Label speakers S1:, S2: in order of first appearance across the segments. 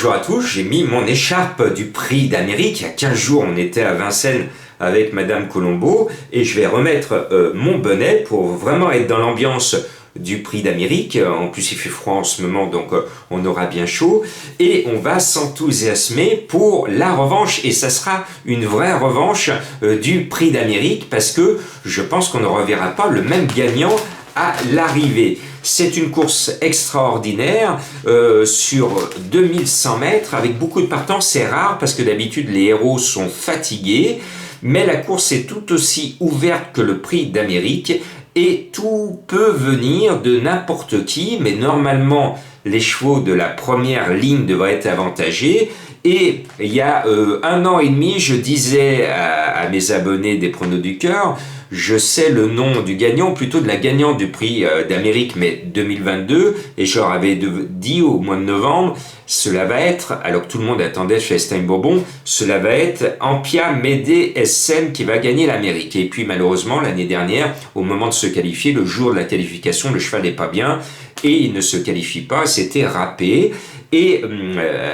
S1: bonjour à tous, j'ai mis mon écharpe du prix d'Amérique. Il y a 15 jours, on était à Vincennes avec Madame Colombo et je vais remettre mon bonnet pour vraiment être dans l'ambiance du prix d'Amérique. En plus, il fait froid en ce moment, donc on aura bien chaud. Et on va s'enthousiasmer pour la revanche. Et ça sera une vraie revanche du prix d'Amérique parce que je pense qu'on ne reverra pas le même gagnant à l'arrivée. C'est une course extraordinaire sur 2100 mètres avec beaucoup de partants. C'est rare parce que d'habitude les héros sont fatigués, mais la course est tout aussi ouverte que le prix d'Amérique et tout peut venir de n'importe qui, mais normalement les chevaux de la première ligne devraient être avantagés. Et il y a 1 an et demi, je disais à mes abonnés des Pronos du Cœur, je sais le nom du gagnant, plutôt de la gagnante du prix d'Amérique, mais 2022, et je leur avais dit au mois de novembre, cela va être, alors que tout le monde attendait chez Stein Bourbon, cela va être Ampia Médée SM qui va gagner l'Amérique. Et puis malheureusement, l'année dernière, au moment de se qualifier, le jour de la qualification, le cheval n'est pas bien, et il ne se qualifie pas, c'était râpé. Et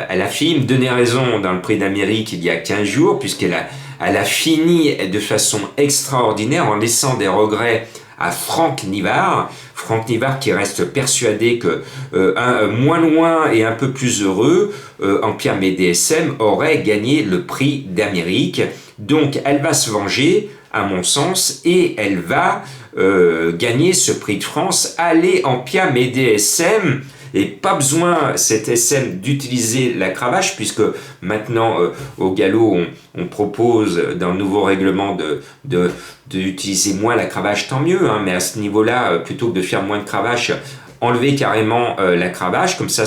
S1: la fille me donnait raison dans le prix d'Amérique il y a 15 jours, puisqu'elle a fini de façon extraordinaire en laissant des regrets à Franck Nivard. Franck Nivard qui reste persuadé que moins loin et un peu plus heureux, Ampia Médée SM aurait gagné le prix d'Amérique. Donc elle va se venger, à mon sens, et elle va gagner ce prix de France. Allez Ampia Médée SM! Et pas besoin, cet SM, d'utiliser la cravache, puisque maintenant, au galop, on propose, dans le nouveau règlement, d'utiliser moins la cravache, tant mieux, hein, mais à ce niveau-là, plutôt que de faire moins de cravache, enlever carrément la cravache, comme ça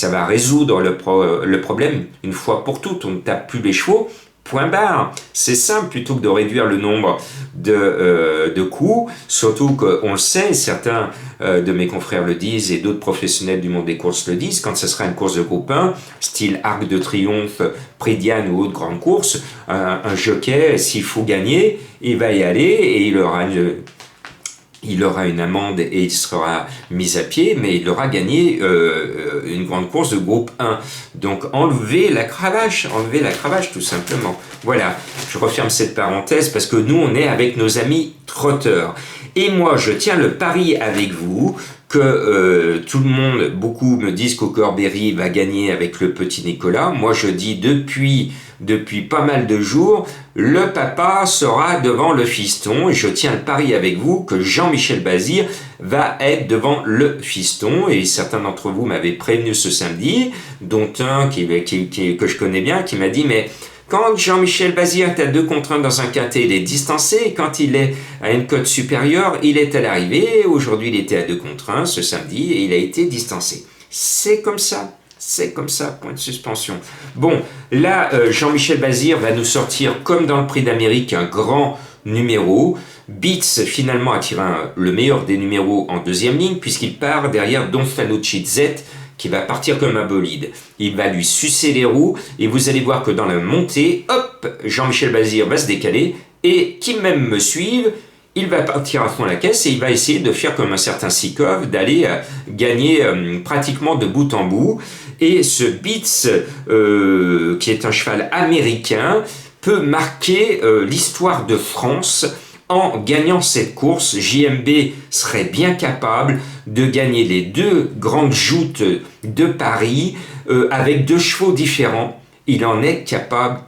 S1: va résoudre le problème, une fois pour toutes, on ne tape plus les chevaux. Point barre, c'est simple plutôt que de réduire le nombre de coups, surtout qu'on le sait, certains de mes confrères le disent et d'autres professionnels du monde des courses le disent, quand ce sera une course de groupe 1, style Arc de Triomphe, Prix Diane ou autre grande course, un jockey, s'il faut gagner, il va y aller et il aura une amende et il sera mis à pied, mais il aura gagné une grande course de groupe 1. Donc enlevez la cravache tout simplement. Voilà, je referme cette parenthèse parce que nous on est avec nos amis trotteurs. Et moi je tiens le pari avec vous que tout le monde, beaucoup me disent qu'Aucorberry va gagner avec le petit Nicolas. Moi je dis depuis pas mal de jours, le papa sera devant le fiston et je tiens le pari avec vous que Jean-Michel Bazir va être devant le fiston et certains d'entre vous m'avaient prévenu ce samedi, dont un que je connais bien qui m'a dit mais quand Jean-Michel Bazir est à 2 contre 1 dans un quintet, il est distancé et quand il est à une cote supérieure, il est à l'arrivée. Aujourd'hui, il était à 2 contre 1 ce samedi et il a été distancé. C'est comme ça. C'est comme ça, point de suspension. Bon, là, Jean-Michel Bazir va nous sortir, comme dans le prix d'Amérique, un grand numéro. Beats, finalement, a tiré le meilleur des numéros en deuxième ligne, puisqu'il part derrière Don Fanucci Z, qui va partir comme un bolide. Il va lui sucer les roues, et vous allez voir que dans la montée, hop, Jean-Michel Bazir va se décaler, et qui même me suive, il va partir à fond la caisse et il va essayer de faire comme un certain Sikov, d'aller gagner pratiquement de bout en bout. Et ce Beats, qui est un cheval américain, peut marquer l'histoire de France en gagnant cette course. JMB serait bien capable de gagner les 2 grandes joutes de Paris avec 2 chevaux différents. Il en est capable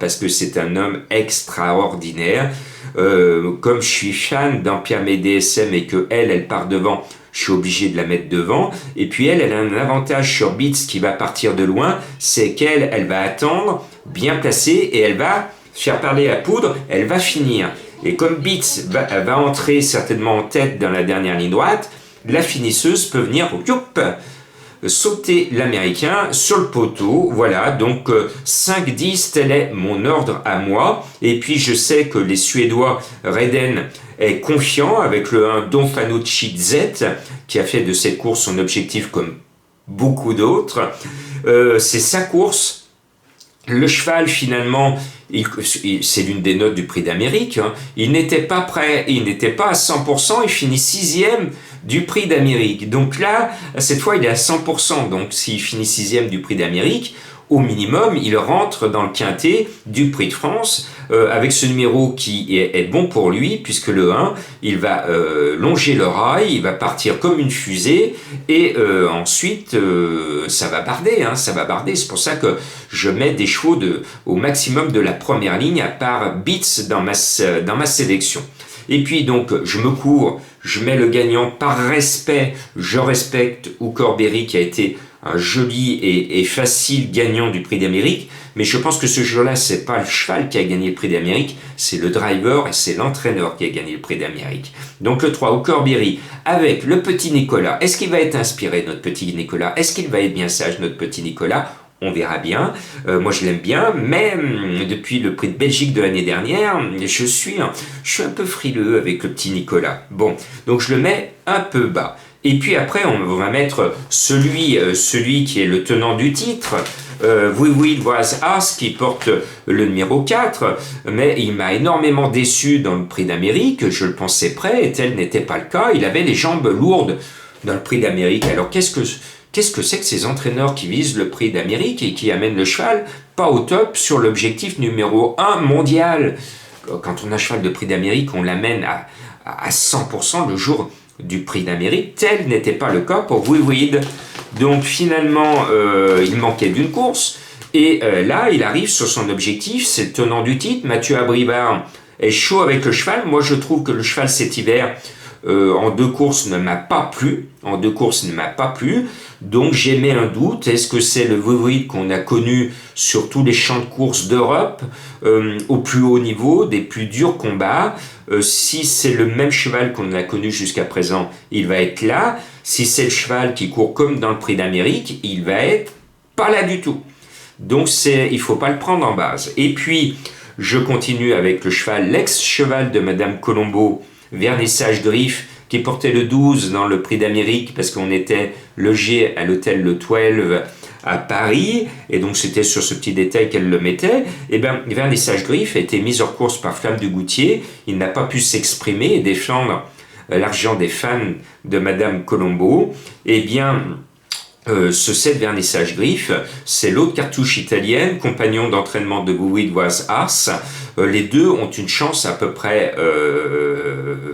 S1: parce que c'est un homme extraordinaire. Comme je suis fan d'Ampia Médée SM et que elle part devant, je suis obligé de la mettre devant. Et puis elle a un avantage sur Beats qui va partir de loin, c'est qu'elle va attendre, bien placée, et elle va faire parler la poudre, elle va finir. Et comme Beats va entrer certainement en tête dans la dernière ligne droite, la finisseuse peut venir sauter l'américain sur le poteau. Voilà, donc 5-10, tel est mon ordre à moi. Et puis je sais que les Suédois, Reden est confiant avec le 1 Don Fanucci Z, qui a fait de cette course son objectif comme beaucoup d'autres. C'est sa course. Le cheval, finalement, c'est l'une des notes du prix d'Amérique, hein. Il n'était pas prêt, il n'était pas à 100%, il finit 6e du prix d'Amérique. Donc là, cette fois, il est à 100%. Donc s'il finit 6e du prix d'Amérique, au minimum, il rentre dans le quintet du Prix de France avec ce numéro qui est bon pour lui, puisque le 1, il va longer le rail, il va partir comme une fusée, et ensuite, ça va barder, ça va barder. C'est pour ça que je mets des chevaux au maximum de la première ligne, à part Beats dans ma sélection. Et puis donc, je me cours, je mets le gagnant par respect, je respecte Oukorberry qui a été un joli et facile gagnant du prix d'Amérique, mais je pense que ce jour-là, c'est pas le cheval qui a gagné le prix d'Amérique, c'est le driver et c'est l'entraîneur qui a gagné le prix d'Amérique. Donc le 3, Oukorberry, avec le petit Nicolas. Est-ce qu'il va être inspiré, notre petit Nicolas? Est-ce qu'il va être bien sage, notre petit Nicolas? On verra bien. Moi, je l'aime bien, mais depuis le prix de Belgique de l'année dernière, je suis un peu frileux avec le petit Nicolas. Bon, donc je le mets un peu bas. Et puis après, on va mettre celui qui est le tenant du titre, Oui Oui Was As, qui porte le numéro 4, mais il m'a énormément déçu dans le prix d'Amérique, je le pensais prêt, et tel n'était pas le cas, il avait les jambes lourdes dans le prix d'Amérique. Alors qu'est-ce que c'est que ces entraîneurs qui visent le prix d'Amérique et qui amènent le cheval pas au top sur l'objectif numéro 1 mondial? Quand on a un cheval de prix d'Amérique, on l'amène à 100% le jour du prix d'Amérique. Tel n'était pas le cas pour Wiwid. Donc finalement, il manquait d'une course. Et là, il arrive sur son objectif, c'est le tenant du titre. Mathieu Abrivard est chaud avec le cheval. Moi, je trouve que le cheval cet hiver, en 2 courses, ne m'a pas plu. Donc j'émets un doute. Est-ce que c'est le Wiwid qu'on a connu sur tous les champs de course d'Europe, au plus haut niveau, des plus durs combats? Si c'est le même cheval qu'on a connu jusqu'à présent, il va être là. Si c'est le cheval qui court comme dans le prix d'Amérique, il va être pas là du tout. Donc il faut pas le prendre en base. Et puis, je continue avec le cheval, l'ex-cheval de Madame Colombo, Vernissage Griffe, qui portait le 12 dans le prix d'Amérique parce qu'on était logé à l'hôtel Le 12 à Paris, et donc c'était sur ce petit détail qu'elle le mettait. Et bien, Vernissage Griffe a été mis hors course par Flamme du Goutier. Il n'a pas pu s'exprimer et défendre l'argent des fans de Madame Colombo. Eh bien, ce 7 Vernissage Griffe, c'est l'autre cartouche italienne, compagnon d'entraînement de Wiwid Was Ars. Les deux ont une chance à peu près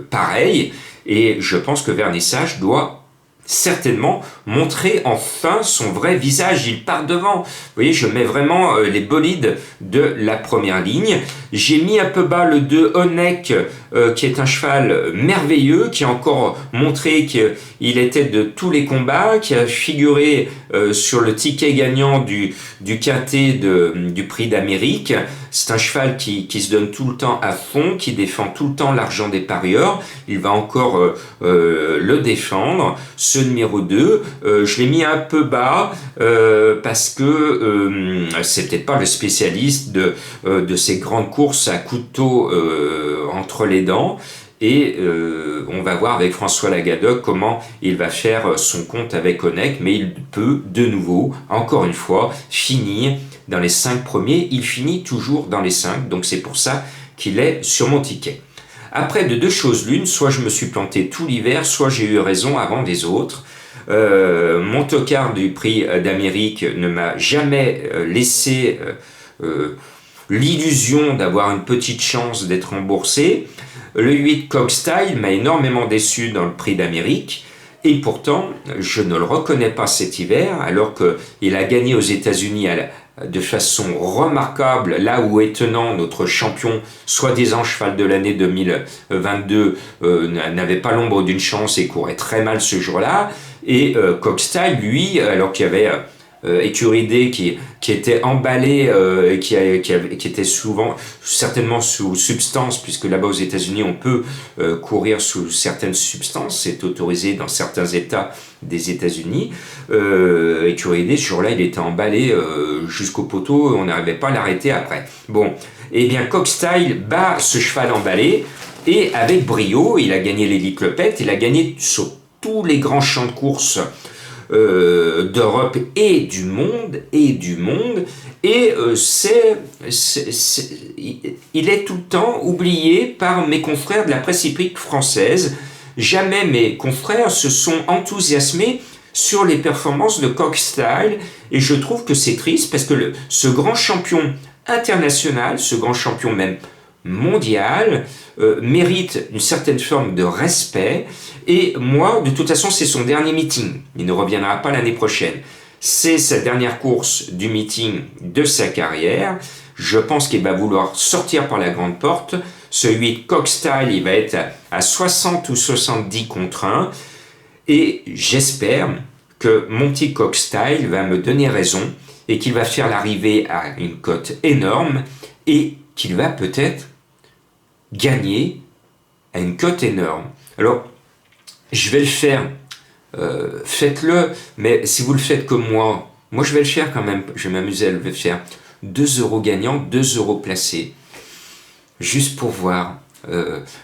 S1: pareille, et je pense que Vernissage doit certainement montrer enfin son vrai visage. Il part devant. Vous voyez, je mets vraiment les bolides de la première ligne. J'ai mis un peu bas le 2 Onek, qui est un cheval merveilleux, qui a encore montré qu'il était de tous les combats, qui a figuré sur le ticket gagnant du quintet du prix d'Amérique. C'est un cheval qui se donne tout le temps à fond, qui défend tout le temps l'argent des parieurs. Il va encore le défendre. Ce numéro 2, je l'ai mis un peu bas parce que c'est peut-être pas le spécialiste de ces grandes courses à couteau entre les dents. Et on va voir avec François Lagadoc comment il va faire son compte avec Onek, mais il peut de nouveau, encore une fois, finir dans les 5 premiers. Il finit toujours dans les 5, donc c'est pour ça qu'il est sur mon ticket. Après, de 2 choses l'une, soit je me suis planté tout l'hiver, soit j'ai eu raison avant des autres. Mon tocard du prix d'Amérique ne m'a jamais laissé l'illusion d'avoir une petite chance d'être remboursé. Le 8 Cockstyle m'a énormément déçu dans le prix d'Amérique. Et pourtant, je ne le reconnais pas cet hiver, alors qu'il a gagné aux États-Unis de façon remarquable, là où étonnant notre champion, soi-disant cheval de l'année 2022, n'avait pas l'ombre d'une chance et courait très mal ce jour-là. Et Cockstyle, lui, alors qu'il y avait Écuridé qui était emballé et qui était certainement sous substance, puisque là-bas aux États-Unis on peut courir sous certaines substances, c'est autorisé dans certains États des États-Unis. Écuridé, ce jour-là, il était emballé jusqu'au poteau, on n'arrivait pas à l'arrêter après. Bon, et bien Cockstyle bat ce cheval emballé, et avec brio, il a gagné l'Élite Clopette, il a gagné sur tous les grands champs de course d'Europe et du monde, et il est tout le temps oublié par mes confrères de la presse hippique française, jamais mes confrères se sont enthousiasmés sur les performances de Cockstyle, et je trouve que c'est triste parce que ce grand champion international, ce grand champion même mondial, mérite une certaine forme de respect. Et moi, de toute façon, c'est son dernier meeting. Il ne reviendra pas l'année prochaine. C'est sa dernière course du meeting de sa carrière. Je pense qu'il va vouloir sortir par la grande porte. Celui de Cockstyle, il va être à 60 ou 70 contre 1. Et j'espère que mon petit Cockstyle va me donner raison et qu'il va faire l'arrivée à une cote énorme et qu'il va peut-être gagner à une cote énorme. Alors, je vais le faire. Faites-le, mais si vous le faites comme moi je vais le faire quand même. Je vais m'amuser à le faire. 2 € gagnants, 2 € placés. Juste pour voir.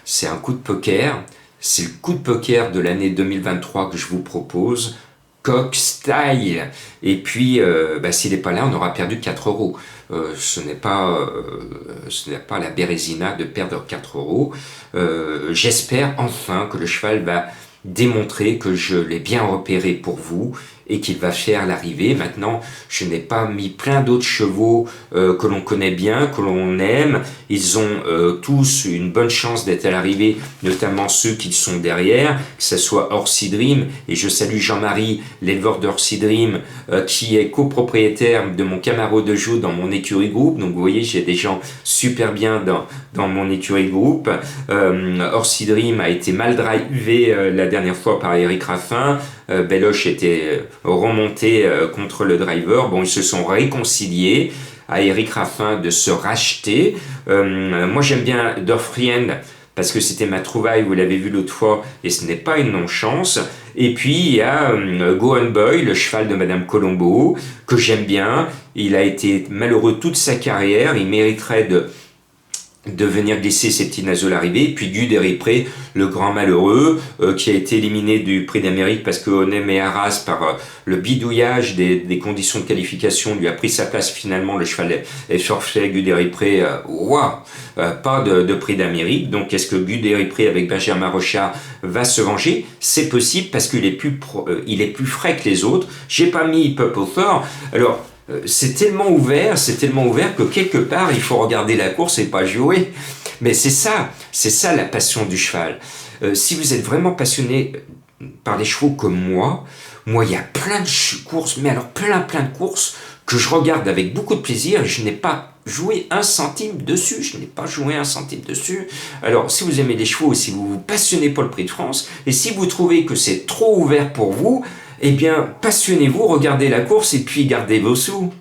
S1: C'est un coup de poker. C'est le coup de poker de l'année 2023 que je vous propose. Cockstyle. Et puis, s'il n'est pas là, on aura perdu 4 €. Ce n'est pas la Bérésina de perdre 4 €. J'espère enfin que le cheval va démontrer que je l'ai bien repéré pour vous et qu'il va faire l'arrivée. Maintenant, je n'ai pas mis plein d'autres chevaux que l'on connaît bien, que l'on aime. Ils ont tous une bonne chance d'être à l'arrivée, notamment ceux qui sont derrière, que ce soit Orsi Dream, et je salue Jean-Marie, l'éleveur d'Orsi Dream, qui est copropriétaire de mon Camaro de Joux dans mon écurie groupe. Donc vous voyez, j'ai des gens super bien dans mon écurie groupe. Orsi Dream a été mal drivé la dernière fois par Eric Raffin. Belloche était remonté contre le driver. Bon, ils se sont réconciliés. À Eric Raffin de se racheter. Moi, j'aime bien Dorfriend parce que c'était ma trouvaille, vous l'avez vu l'autre fois, et ce n'est pas une non-chance. Et puis, il y a Go On Boy, le cheval de Madame Colombo, que j'aime bien. Il a été malheureux toute sa carrière. Il mériterait de venir glisser ses petits naseaux à l'arrivée. Puis Guderipré, le grand malheureux, qui a été éliminé du Prix d'Amérique parce que Onem et Arras, par le bidouillage des conditions de qualification, lui a pris sa place. Finalement, le cheval est forfait. Guderipré, pas de Prix d'Amérique. Donc, est-ce que Guderipré, avec Benjamin Rochard, va se venger? C'est possible parce qu'il est plus frais que les autres. J'ai pas mis Purple Thor. Alors, c'est tellement ouvert que quelque part il faut regarder la course et pas jouer. Mais c'est ça la passion du cheval. Si vous êtes vraiment passionné par les chevaux comme moi, il y a plein de courses, mais alors plein de courses que je regarde avec beaucoup de plaisir et je n'ai pas joué un centime dessus. Alors, si vous aimez les chevaux, si vous vous passionnez pour le Prix de France, et si vous trouvez que c'est trop ouvert pour vous, eh bien, passionnez-vous, regardez la course et puis gardez vos sous.